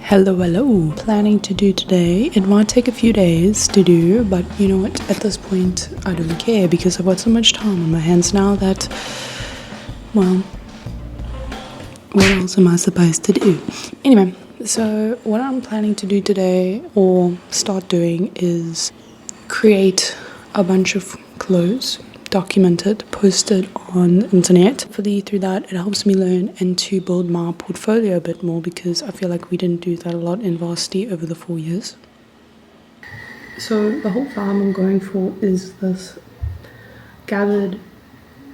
Hello. Planning to do today. It might take a few days to do, but you know what? At this point, I don't care because I've got so much time on my hands now that, well, what else am I supposed to do? Anyway, so what I'm planning to do today or start doing is create a bunch of clothes, document it, post it on the internet. Hopefully through that it helps me learn and to build my portfolio a bit more, because I feel like we didn't do that a lot in varsity over the 4 years. So the whole vibe I'm going for is this gathered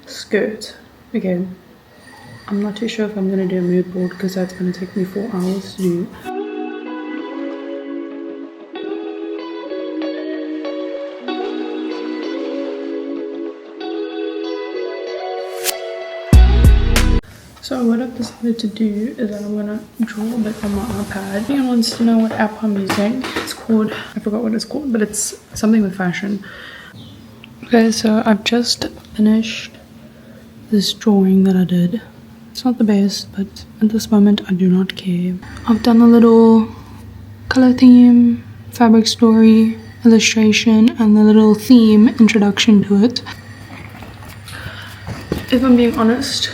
skirt. Okay, I'm not too sure if I'm going to do a mood board because that's going to take me 4 hours to do. So what I've decided to do is that I'm going to draw a bit on my iPad. If anyone wants to know what app I'm using, it's called, I forgot what it's called, but it's something with fashion. Okay, so I've just finished this drawing that I did. It's not the best, but at this moment I do not care. I've done a little color theme, fabric story, illustration, and the little theme introduction to it. If I'm being honest,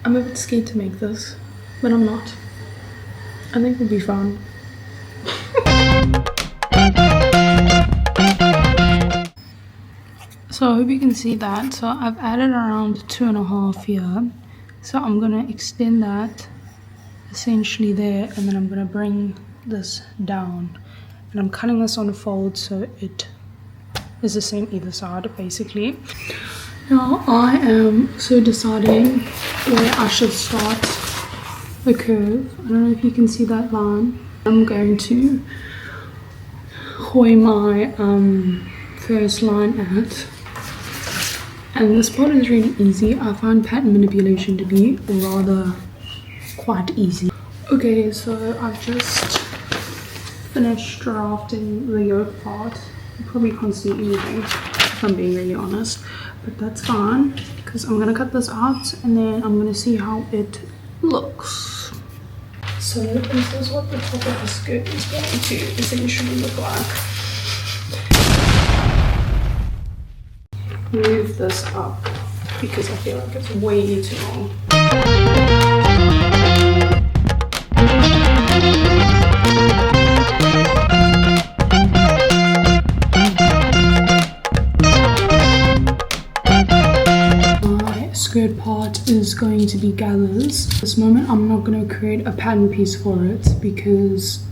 I'm a bit scared to make this, but I'm not. I think it'll be fun. So I hope you can see that. So I've added around 2.5 here. So I'm gonna extend that essentially there, and then I'm gonna bring this down. And I'm cutting this on a fold so it is the same either side, basically. Now I am also deciding where I should start the curve. I don't know if you can see that line. I'm going to hoy my first line at. And this part is really easy. I find pattern manipulation to be rather quite easy. Okay, so I've just finished drafting the yoke part. You probably can't see anything if I'm being really honest. But that's fine, because I'm gonna cut this out and then I'm gonna see how it looks. So this is what the top of the skirt is going to essentially look like. Move this up because I feel like it's way too long. Skirt part is going to be gathers. At this moment I'm not going to create a pattern piece for it because,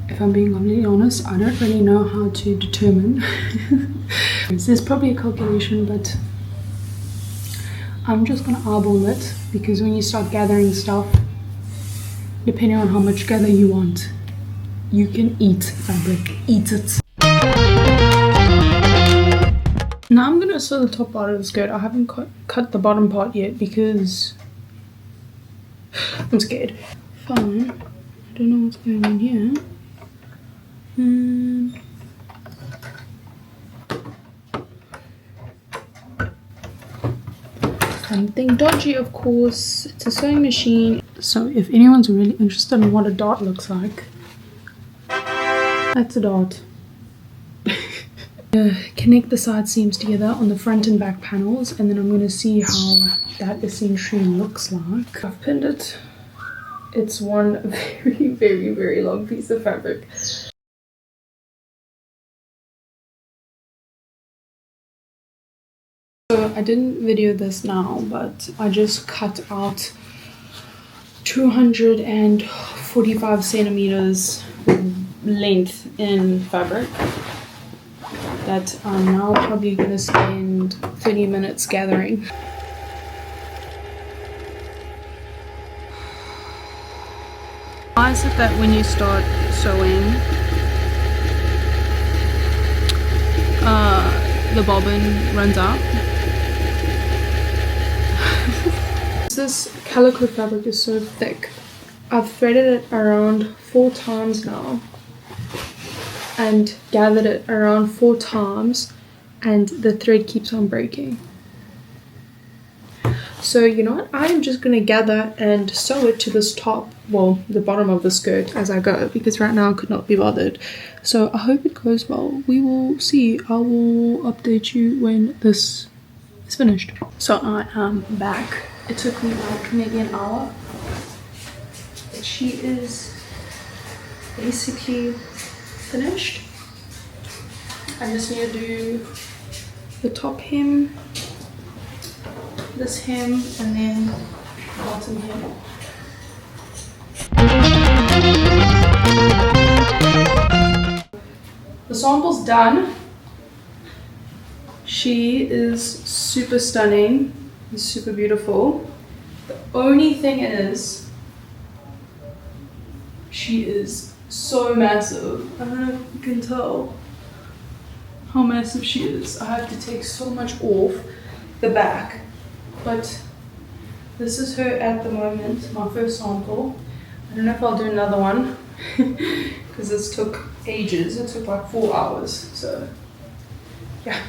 if I'm being completely honest, I don't really know how to determine. There's probably a calculation, but I'm just going to eyeball it, because when you start gathering stuff, depending on how much gather you want, you can eat fabric, eat it. Now I'm gonna sew the top part of the skirt. I haven't cut the bottom part yet because I'm scared. Fine. I don't know what's going on here. Something dodgy, of course. It's a sewing machine. So if anyone's really interested in what a dot looks like, that's a dot. Connect the side seams together on the front and back panels, and then I'm going to see how that essentially looks like. I've pinned it. It's one very long piece of fabric. So I didn't video this now, but I just cut out 245 centimeters length in fabric that I'm now probably going to spend 30 minutes gathering. Why is it that when you start sewing, the bobbin runs out? This calico fabric is so thick. I've threaded it around 4 times now and gathered it around 4 times, and the thread keeps on breaking. So you know what, I'm just gonna gather and sew it to this top, well, the bottom of the skirt as I go, because right now I could not be bothered. So I hope it goes well. We will see. I will update you when this is finished. So I am back. It took me like maybe an hour. But she is basically finished. I just need to do the top hem, this hem, and then the bottom hem. The sample's done. She is super stunning, super beautiful. The only thing is, she is so massive. I don't know if you can tell how massive she is. I have to take so much off the back, but this is her at the moment, my first sample. I don't know if I'll do another one because this took ages. It took like 4 hours, so yeah.